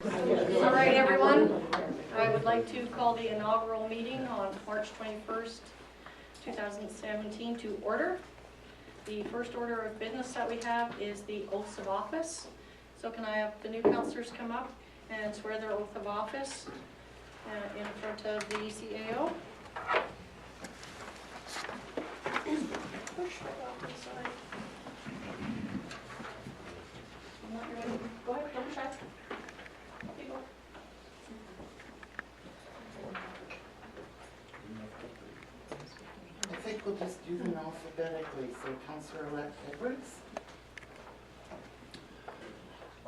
All right, everyone. I would like to call the inaugural meeting on March 21st, 2017 to order. The first order of business that we have is the oaths of office. So can I have the new councillors come up and swear their oath of office in front of the CAO? Push right off to the side. Go ahead, don't try. You go. I think we'll just do them alphabetically. So Councillor-elect Edwards.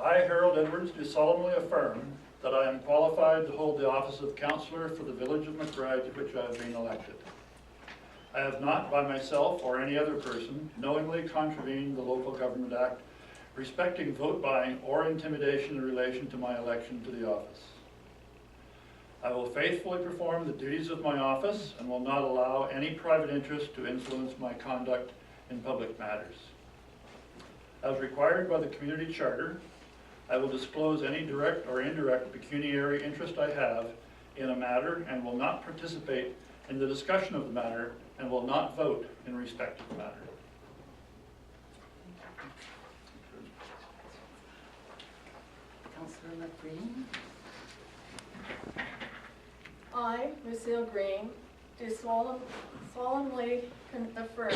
I, Harold Edwards, do solemnly affirm that I am qualified to hold the office of councillor for the village of McBride to which I have been elected. I have not, by myself or any other person, knowingly contravened the Local Government Act respecting vote buying or intimidation in relation to my election to the office. I will faithfully perform the duties of my office and will not allow any private interest to influence my conduct in public matters. As required by the community charter, I will disclose any direct or indirect pecuniary interest I have in a matter and will not participate in the discussion of the matter and will not vote in respect of the matter. Councillor-elect Green. I, Lucille Green, do solemnly affirm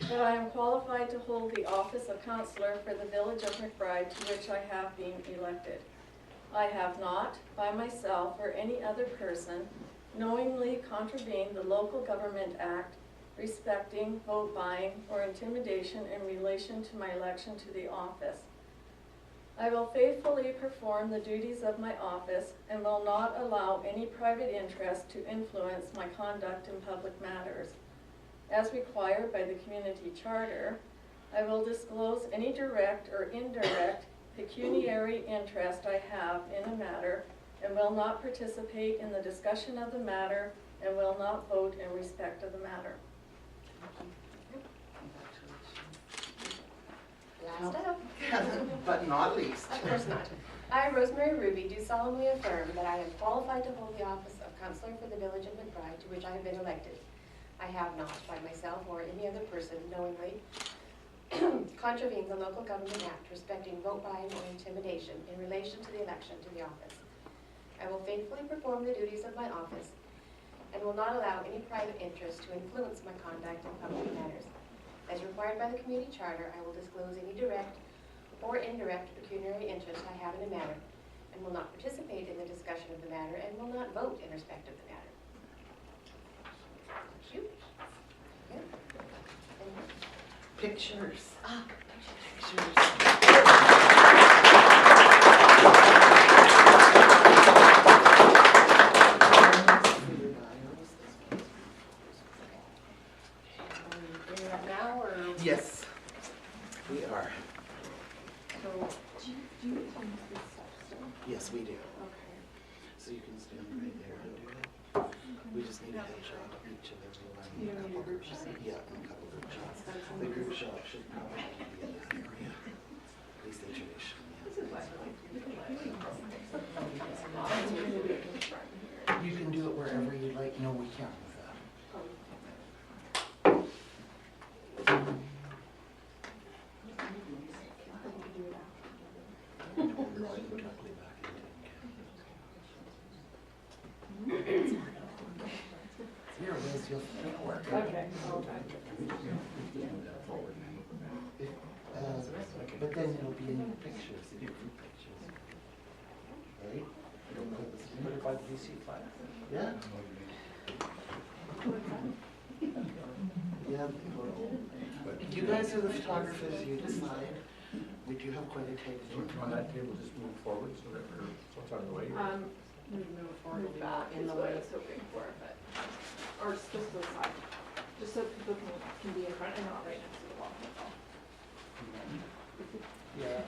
that I am qualified to hold the office of councillor for the village of McBride to which I have been elected. I have not, by myself or any other person, knowingly contravened the Local Government Act respecting vote buying or intimidation in relation to my election to the office. I will faithfully perform the duties of my office and will not allow any private interest to influence my conduct in public matters. As required by the community charter, I will disclose any direct or indirect pecuniary interest I have in a matter and will not participate in the discussion of the matter and will not vote in respect of the matter. Last up. But not least. Of course not. I, Rosemary Ruby, do solemnly affirm that I am qualified to hold the office of councillor for the village of McBride to which I have been elected. I have not, by myself or any other person, knowingly contravened the Local Government Act respecting vote buying or intimidation in relation to the election to the office. I will faithfully perform the duties of my office and will not allow any private interest to influence my conduct in public matters. As required by the community charter, I will disclose any direct or indirect pecuniary interest I have in a matter and will not participate in the discussion of the matter and will not vote in respect of the matter. Shoot. Yeah. Pictures. Ah, now or? Yes, we are. So, Yes, we do. okay. So you can stand right there and do it. We just need a headshot of each of everyone. You don't need a group shot? Yeah, and a couple group shots. The group shot should probably be in that area. At least they traditionally. You can do it wherever you like. No, we can't move that. Here, Liz, you'll work. Okay. But then it'll be in your pictures, in your group pictures. Right? Put it by the VC flag. Yeah? Yeah. You guys are the photographers, you decide. We do have quite a tight On that table, just move forward so that we're what's out of the way. Move forward back in the way it's hoping for, but, or just to the side, just so people can be in front and not right next to the wall, that's all. Yeah.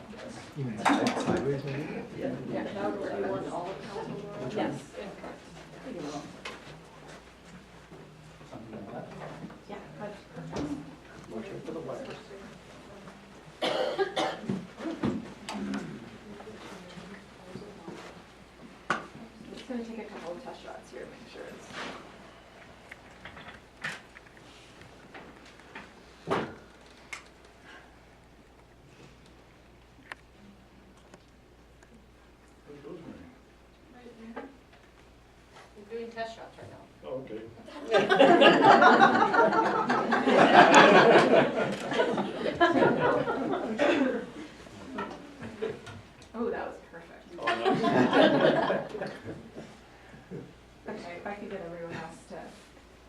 You mean sideways maybe? Yeah, that would work. You want all of council? Yes, in front. Something like that. Yeah, that's perfect. Motion for the wires. just gonna take a couple of test shots here, make sure it's. We're doing test shots right now. Oh, okay. Oh, that was perfect. Oh, nice. Okay, if I could get everyone else to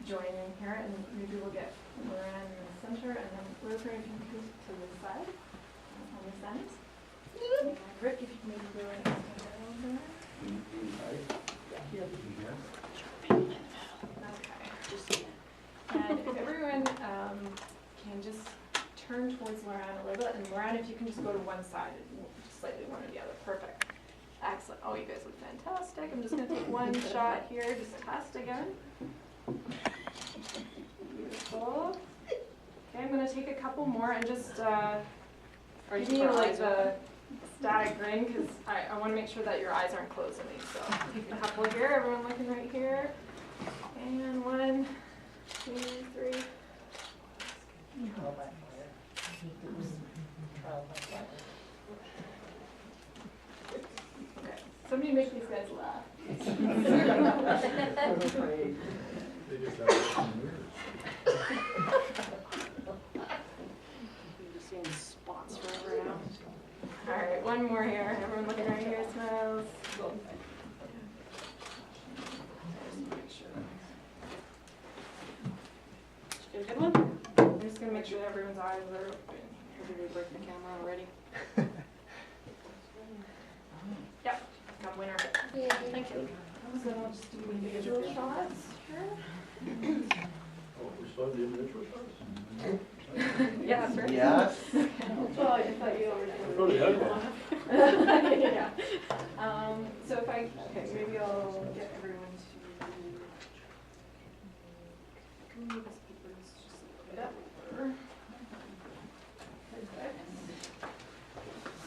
join in here, and maybe we'll get Moran in the center, and then Rosemary, if you can move to the side, on this end. And Rick, if you can maybe go in and stand over there. Okay. And if everyone can just turn towards Loran a little bit, and Loran, if you can just go to one side, just slightly one or the other. Perfect. Excellent. Oh, you guys look fantastic. I'm just going to take one shot here, just test again. Beautiful. Okay, I'm going to take a couple more and just give me like the static grin, because I want to make sure that your eyes aren't closed on these. So a couple here, everyone looking right here. And 1, 2, 3. Okay, somebody make these guys laugh. They just have Just seeing spots forever now. All right, one more here. Everyone looking right here, smiles. Did you get a good one? I'm just gonna make sure that everyone's eyes are open. Or did we break the camera already? Yep, got a winner. Thank you. So we'll just do individual shots here. Oh, we saw the individual shots? Yeah, that's right. Yes. Well, I thought you already. I thought he had one. Yeah. So if I, okay, maybe I'll get everyone to, can we move this paper just a little bit over? Perfect.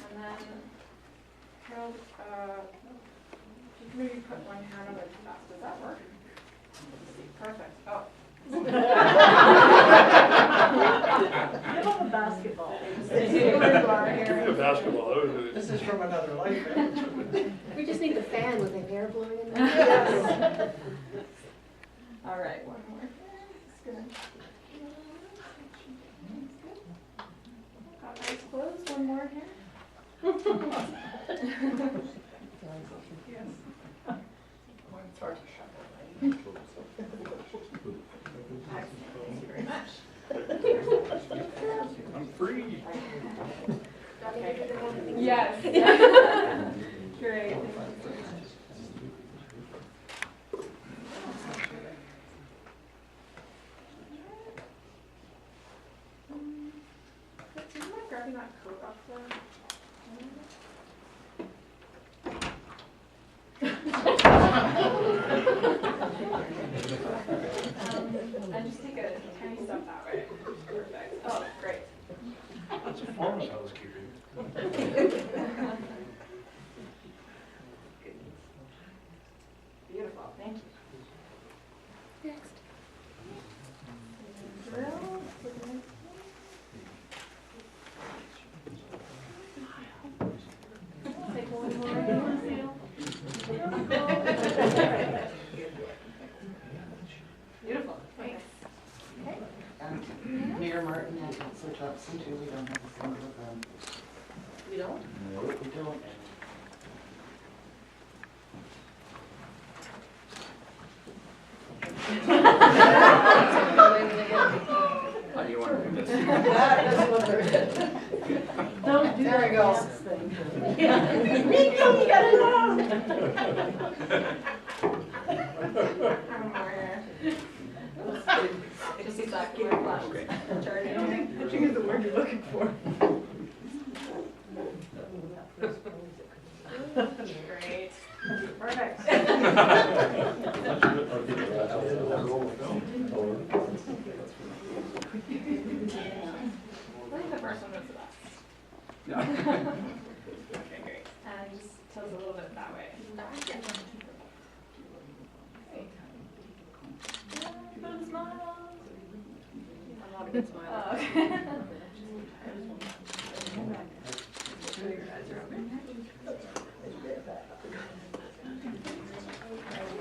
And then, Harold, you can maybe put one hand on the back, does that work? Let's see, perfect, oh. You have a basketball. There you are Give me here. a basketball. That was This is from another life. We just need the fan with the air blowing in there. Yes. All right, one more here. Just gonna. Got eyes closed, one more here. Yes. It's hard to shut Excellent, thank you very much. I'm free. Yes. Great. Thank you so much. Do you mind grabbing that coat off the? And just take a tiny step that way. Perfect. Oh, great. That's a form of housekeeping. Beautiful, thank you. Next. Drill. Take one more. Beautiful, thanks. Okay. And Mayor Martin and Councilor Thompson too, we don't have a single of them. We don't? No, we don't. How do you want to do this? That's what they're. Don't do There that we go. dance thing. Me too, you got it wrong. One more here. Just exactly what I flashed. Okay. Charting. Pitching is the word you're looking for. Great. Perfect. I think the first one was the best. Okay, great. And just tilt a little bit that way. a good smile. Oh, okay.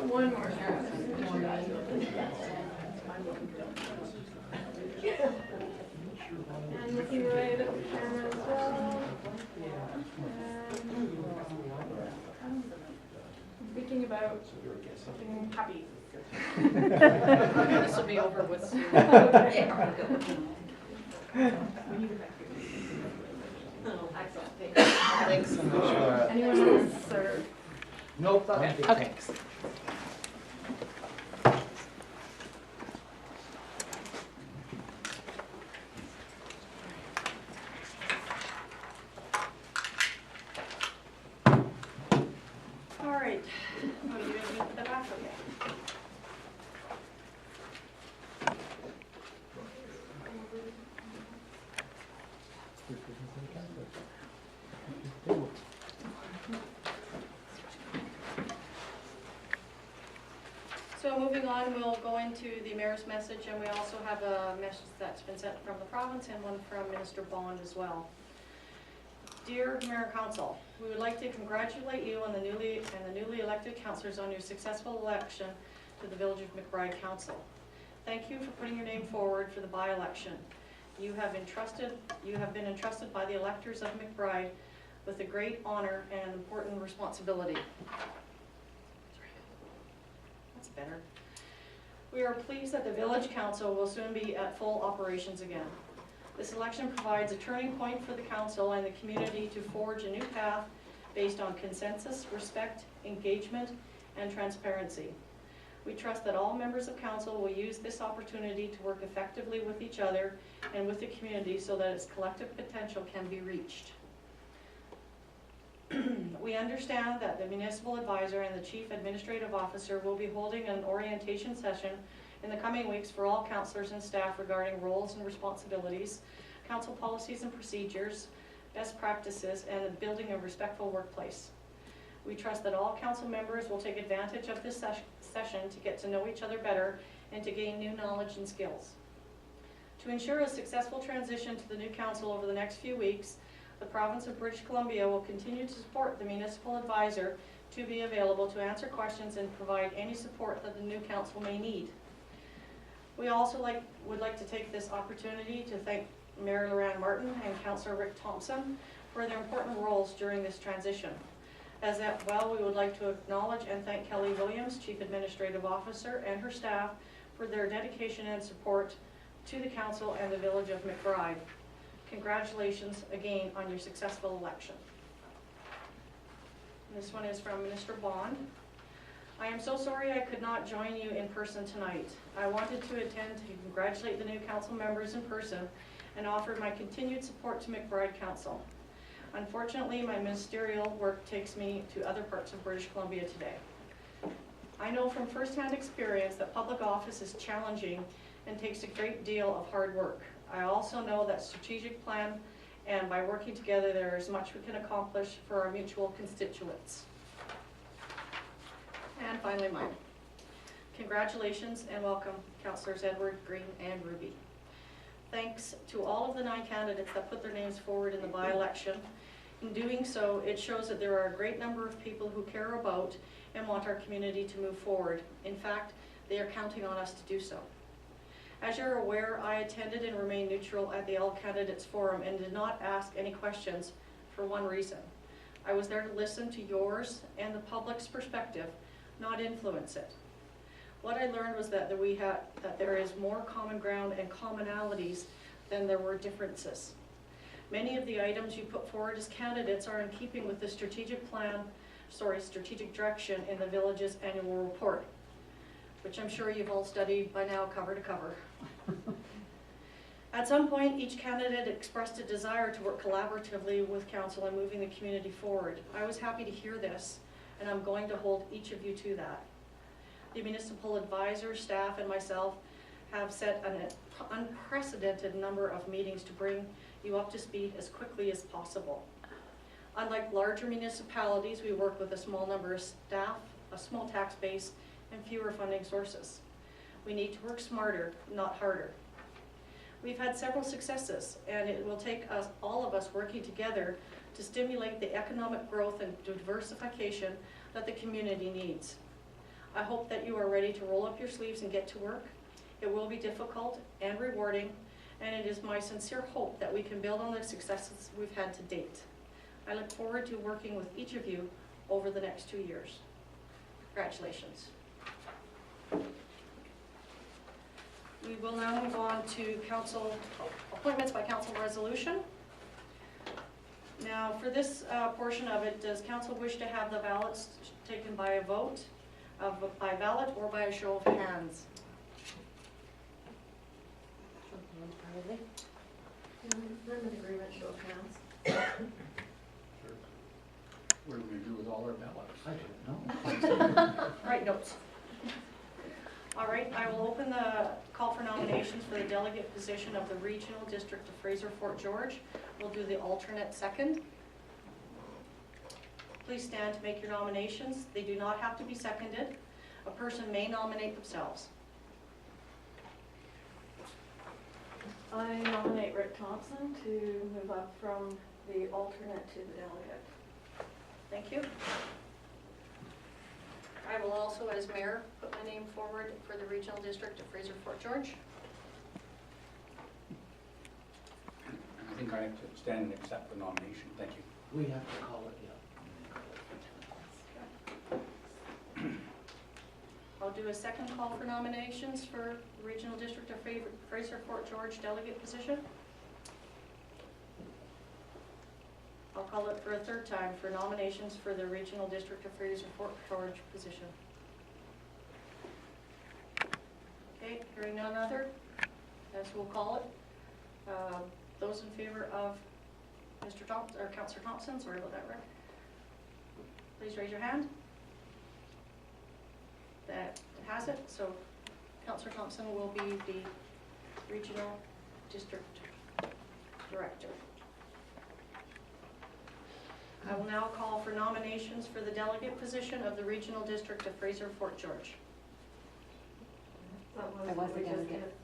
One more. And looking right at the camera as well. And thinking about something happy. This will be over with soon. Okay. Excellent, thank you. Thanks so much, Laura. Anyone else, or? Nope, Okay. okay, Okay. thanks. All right. Oh, you didn't meet the back, okay. So moving on, we'll go into the mayor's message, and we also have a message that's been sent from the province and one from Minister Bond as well. Dear Mayor and Council, we would like to congratulate you and the newly elected councillors on your successful election to the Village of McBride Council. Thank you for putting your name forward for the by-election. You have been entrusted by the electors of McBride with a great honor and important responsibility. That's better. We are pleased that the Village Council will soon be at full operations again. This election provides a turning point for the council and the community to forge a new path based on consensus, respect, engagement, and transparency. We trust that all members of council will use this opportunity to work effectively with each other and with the community so that its collective potential can be reached. We understand that the municipal advisor and the chief administrative officer will be holding an orientation session in the coming weeks for all councillors and staff regarding roles and responsibilities, council policies and procedures, best practices, and the building a respectful workplace. We trust that all council members will take advantage of this session to get to know each other better and to gain new knowledge and skills. To ensure a successful transition to the new council over the next few weeks, the province of British Columbia will continue to support the municipal advisor to be available to answer questions and provide any support that the new council may need. We also would like to take this opportunity to thank Mayor Loran Martin and Councillor Rick Thompson for their important roles during this transition. As well, we would like to acknowledge and thank Kelly Williams, Chief Administrative Officer, and her staff for their dedication and support to the council and the Village of McBride. Congratulations again on your successful election. This one is from Minister Bond. I am so sorry I could not join you in person tonight. I wanted to attend to congratulate the new council members in person and offer my continued support to McBride Council. Unfortunately, my ministerial work takes me to other parts of British Columbia today. I know from first-hand experience that public office is challenging and takes a great deal of hard work. I also know that strategic plan, and by working together there is much we can accomplish for our mutual constituents. And finally mine. Congratulations and welcome, Councillors Edward, Green and Ruby. Thanks to all of the 9 candidates that put their names forward in the by-election. In doing so, it shows that there are a great number of people who care about and want our community to move forward. In fact, they are counting on us to do so. As you're aware, I attended and remained neutral at the All Candidates Forum and did not ask any questions for one reason. I was there to listen to yours and the public's perspective, not influence it. What I learned was that there is more common ground and commonalities than there were differences. Many of the items you put forward as candidates are in keeping with the strategic direction in the village's annual report, which I'm sure you've all studied by now cover to cover. At some point, each candidate expressed a desire to work collaboratively with council in moving the community forward. I was happy to hear this, and I'm going to hold each of you to that. The municipal advisor, staff, and myself have set an unprecedented number of meetings to bring you up to speed as quickly as possible. Unlike larger municipalities, we work with a small number of staff, a small tax base, and fewer funding sources. We need to work smarter, not harder. We've had several successes, and it will take us, all of us working together to stimulate the economic growth and diversification that the community needs. I hope that you are ready to roll up your sleeves and get to work. It will be difficult and rewarding, and it is my sincere hope that we can build on the successes we've had to date. I look forward to working with each of you over the next 2 years. Congratulations. We will now move on to council appointments by council resolution. Now, for this portion of it, does council wish to have the ballots taken by a vote, by ballot, or by a show of hands? I'm in agreement, show of hands. What do we do with all our ballots? I don't know. Right, notes. All right, I will open the call for nominations for the delegate position of the Regional District of Fraser-Fort George. We'll do the alternate second. Please stand to make your nominations. They do not have to be seconded. A person may nominate themselves. I nominate Rick Thompson to move up from the alternate to the delegate. Thank you. I will also, as mayor, put my name forward for the Regional District of Fraser-Fort George. I think I have to stand and accept the nomination. Thank you. We have to call it, yeah. I'll do a second call for nominations for Regional District of Fraser-Fort George delegate position. I'll call it for a third time for nominations for the Regional District of Fraser-Fort George position. Okay, hearing none other, as we'll call it. Those in favor of Mr. Thompson, or Councillor Thompson, sorry about that, Rick. Please raise your hand. That has it, so Councillor Thompson will be the Regional District Director. I will now call for nominations for the delegate position of the Regional District of Fraser-Fort George. I was the delegate.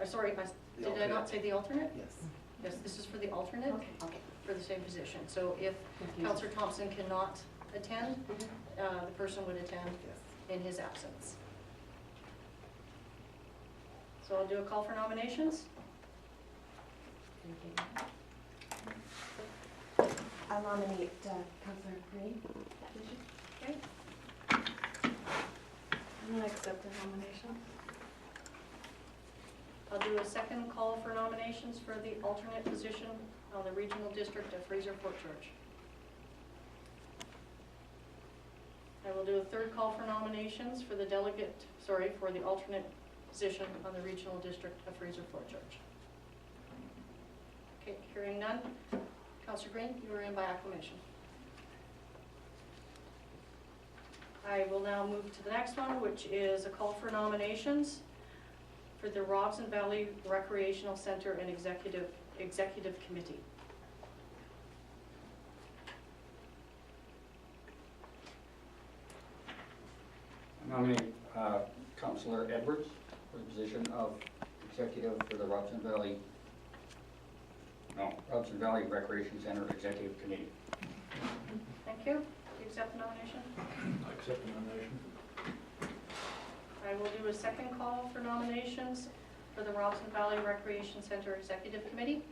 Sorry, did I not say the alternate? Yes. Yes, this is for the alternate? Okay. For the same position. So if Councillor Thompson cannot attend, the person would attend Yes. in his absence. So I'll do a call for nominations. I'll nominate Councillor Green. Okay. I'm gonna accept the nomination. I'll do a second call for nominations for the alternate position on the Regional District of Fraser-Fort George. I will do a third call for nominations for the for the alternate position on the Regional District of Fraser-Fort George. Okay, hearing none. Councillor Green, you are in by acclamation. I will now move to the next one, which is a call for nominations for the Robson Valley Recreational Center and Executive Committee. I nominate Councillor Edwards for the position of executive for the Robson Valley Recreation Center Executive Committee. Thank you. Do you accept the nomination? I accept the nomination. I will do a second call for nominations for the Robson Valley Recreation Center Executive Committee.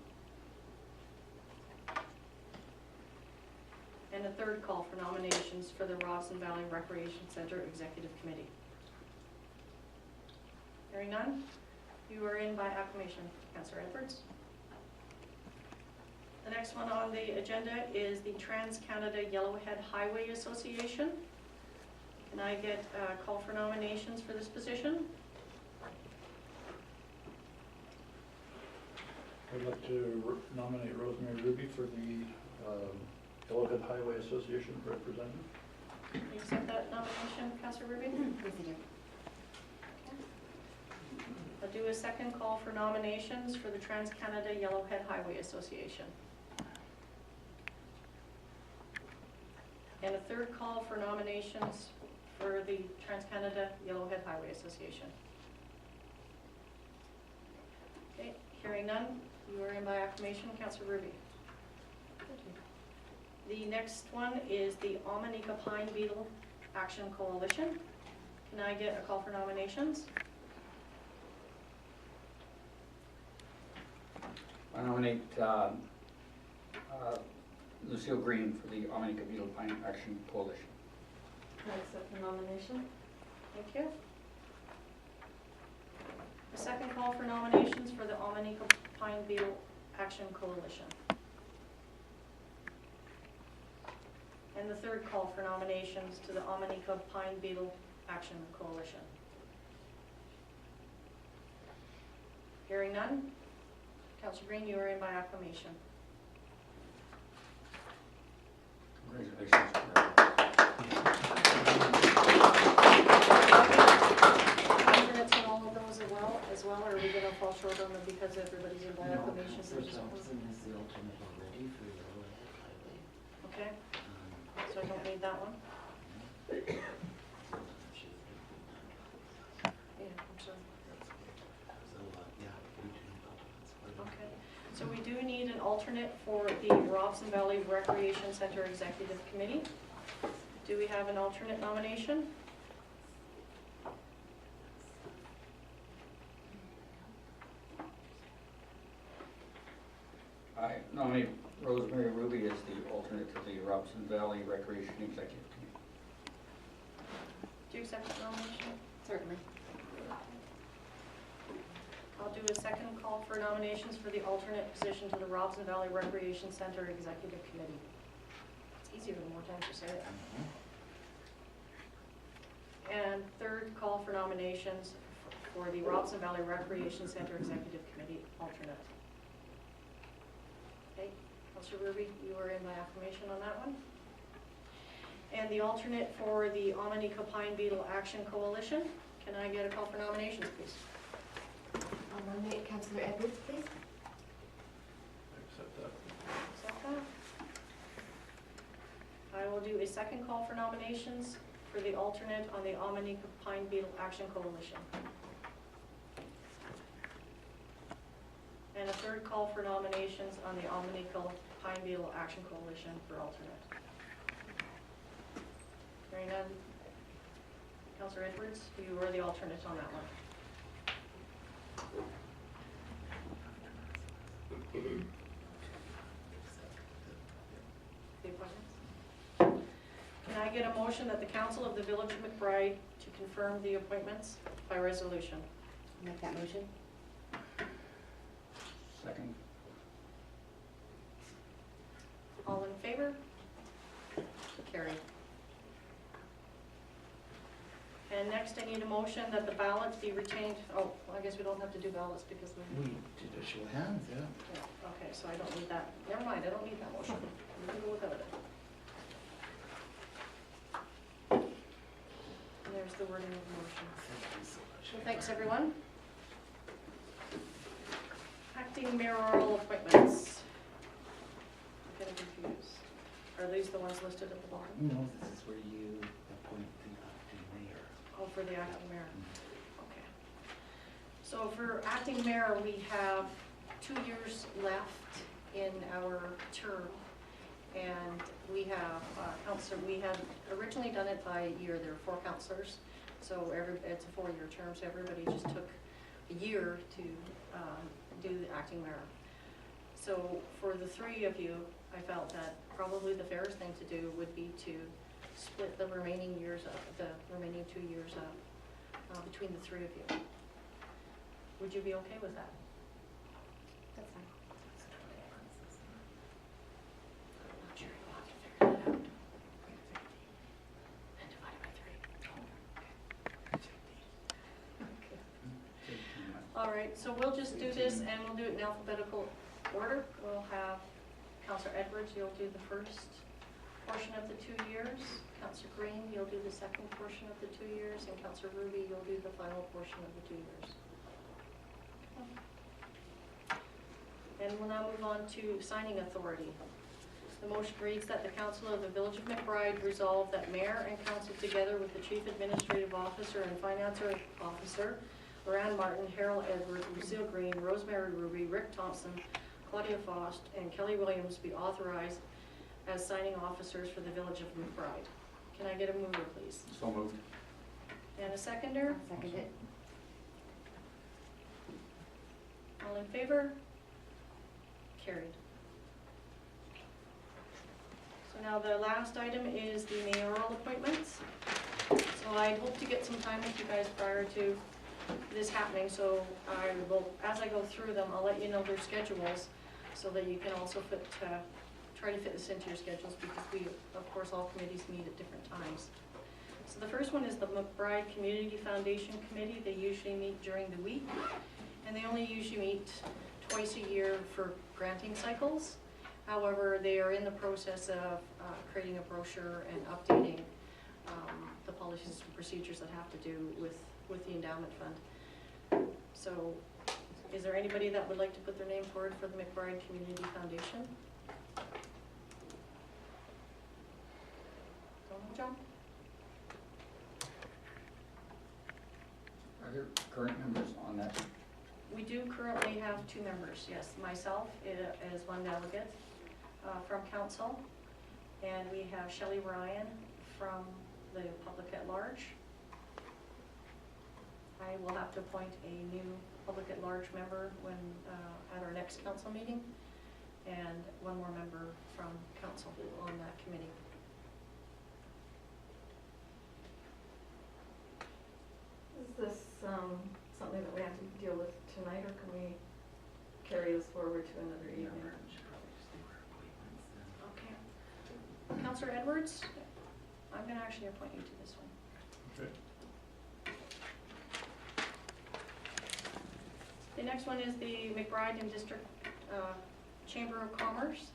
And a third call for nominations for the Robson Valley Recreation Center Executive Committee. Hearing none, you are in by acclamation, Councillor Edwards. The next one on the agenda is the Trans-Canada Yellowhead Highway Association. Can I get a call for nominations for this position? I'd like to nominate Rosemary Ruby for the Yellowhead Highway Association representative. Do you accept that nomination, Councillor Ruby? Yes, I do. I'll do a second call for nominations for the Trans-Canada Yellowhead Highway Association. And a third call for nominations for the Trans-Canada Yellowhead Highway Association. Okay, Hearing none, you are in by acclamation. Councillor Ruby. The next one is the Omanika Pine Beetle Action Coalition. Can I get a call for nominations? I nominate Lucille Green for the Omanika Beetle Pine Action Coalition. I accept the nomination. Thank you. The second call for nominations for the Omanika Pine Beetle Action Coalition. And the third call for nominations to the Omanika Pine Beetle Action Coalition. Hearing none. Councillor Green, you are in by acclamation. Congratulations. Alternates on all of those as well, or are we gonna fall short on them because everybody's in by acclamation? Councillor Thompson is the alternate already for the Yellowhead Highway. Okay, so I don't need that one. Yeah, I'm sorry. So, yeah, we do need alternates. Okay, so we do need an alternate for the Robson Valley Recreation Center Executive Committee. Do we have an alternate nomination? I nominate Rosemary Ruby as the alternate to the Robson Valley Recreation Executive Committee. Do you accept the nomination? Certainly. I'll do a second call for nominations for the alternate position to the Robson Valley Recreation Center Executive Committee. It's easier the more times you say it. And third call for nominations for the Robson Valley Recreation Center Executive Committee alternate. Okay, Councillor Ruby, you are in by acclamation on that one. And the alternate for the Omanika Pine Beetle Action Coalition. Can I get a call for nominations, please? I'll nominate Councillor Edwards, please. Accept that. Accept that. I will do a second call for nominations for the alternate on the Omanika Pine Beetle Action Coalition. And a third call for nominations on the Omanika Pine Beetle Action Coalition for alternate. Hearing none. Councillor Edwards, you are the alternate on that one. The appointments. Can I get a motion that the Council of the Village of McBride to confirm the appointments by resolution? Make that motion. Second. All in favor? Carried. And next I need a motion that the ballots be retained. Oh, I guess we don't have to do ballots because we. We did a show of hands, yeah. Yeah, okay, so I don't need that. Never mind, I don't need that motion. We can go without it. And there's the wording of the motion. Thank you so much. Well, thanks, everyone. Acting mayoral appointments. I'm getting confused. Are these the ones listed at the bottom? No, this is where you appoint the acting mayor. Oh, for the acting mayor. Okay. So for acting mayor, we have 2 years left in our term. And we have, we had originally done it by year. There were 4 councillors. So it's a 4-year term, so everybody just took a year to do the acting mayor. So for the 3 of you, I felt that probably the fairest thing to do would be to split the remaining years up, the remaining 2 years up between the 3 of you. Would you be okay with that? That's fine. I'm sure you'll have to figure that out. And divide it by 3. Okay. All right, so we'll just do this and we'll do it in alphabetical order. We'll have Councillor Edwards, you'll do the first portion of the 2 years. Councillor Green, you'll do the second portion of the 2 years. And Councillor Ruby, you'll do the final portion of the 2 years. And we'll now move on to signing authority. The motion reads that the Council of the Village of McBride resolve that Mayor and Council, together with the Chief Administrative Officer and Finance Officer, Moran Martin, Harold Edwards, Lucille Green, Rosemary Ruby, Rick Thompson, Claudia Faust, and Kelly Williams be authorized as signing officers for the Village of McBride. Can I get a mover, please? So moved. And a seconder? Second it. All in favor? Carried. So now the last item is the mayoral appointments. So I hope to get some time with you guys prior to this happening, so I will, as I go through them, I'll let you know their schedules so that you can also try to fit this into your schedules, because we, of course, all committees meet at different times. So the first one is the McBride Community Foundation Committee. They usually meet during the week, and they only usually meet twice a year for granting cycles. However, they are in the process of creating a brochure and updating the policies and procedures that have to do with the endowment fund. So is there anybody that would like to put their name forward for the McBride Community Foundation? Don't know, John? Are there current members on that? We do currently have 2 members, yes. Myself is one delegate from council, and we have Shelley Ryan from the public at large. I will have to appoint a new public at large member when at our next council meeting, and one more member from council on that committee. Is this something that we have to deal with tonight, or can we carry this forward to another Yeah, evening? we should probably just do our appointments then. Okay. Councillor Edwards, I'm going to actually appoint you to this one. Okay. The next one is the McBride and District Chamber of Commerce.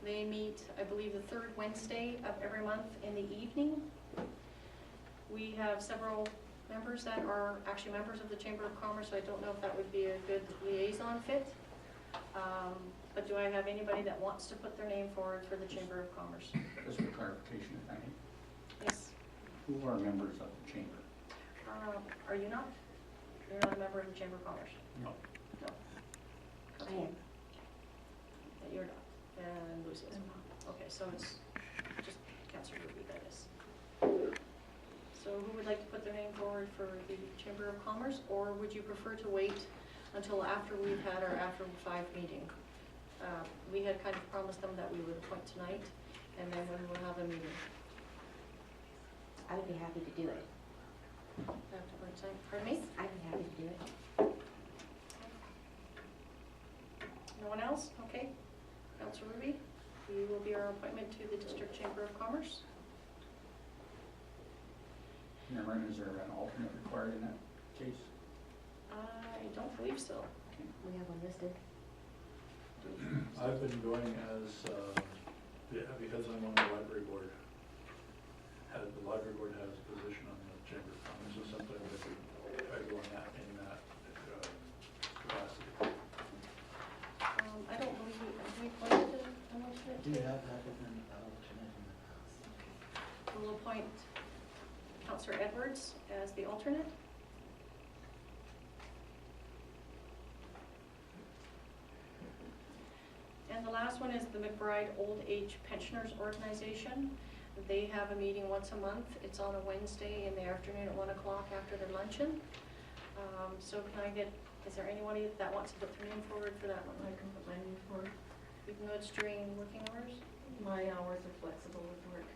They meet, I believe, the 3rd Wednesday of every month in the evening. We have several members that are actually members of the Chamber of Commerce, so I don't know if that would be a good liaison fit. But do I have anybody that wants to put their name forward for the Chamber of Commerce? Just for clarification, if I may. Yes. Who are members of the chamber? Are you not? You're not a member of the Chamber of Commerce? No. No. I am. You're not, and Lucy is not. Okay, so it's just Councillor Ruby, that is. So who would like to put their name forward for the Chamber of Commerce, or would you prefer to wait until after we've had our after 5 meeting? We had kind of promised them that we would appoint tonight, and then when we'll have a meeting. I would be happy to do it. Pardon me? I'd be happy to do it. No one else? Okay. Councillor Ruby, you will be our appointment to the District Chamber of Commerce. Member, is there an alternate required in that case? I don't believe so. We have one listed. I've been going as, because I'm on the library board. The library board has a position on the Chamber of Commerce, so sometimes I go in that capacity. I don't believe we appointed an alternate. Do you have that as an alternate in the past? We'll appoint Councillor Edwards as the alternate. And the last one is the McBride Old Age Pensioners Organization. They have a meeting once a month. It's on a Wednesday in the afternoon at 1 o'clock after their luncheon. So can I get, is there anybody that wants to put their name forward for that one? I can put my name forward. Even though it's during working hours? My hours are flexible with work.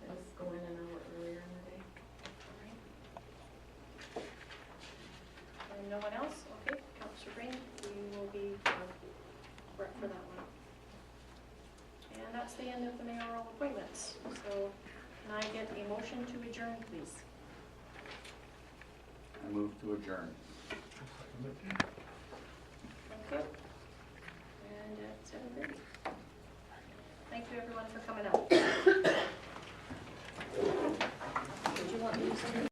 I just go in an hour earlier in the day. And no one else? Okay, Councillor Green, you will be rep for that one. And that's the end of the mayoral appointments. So can I get a motion to adjourn, please? I move to adjourn.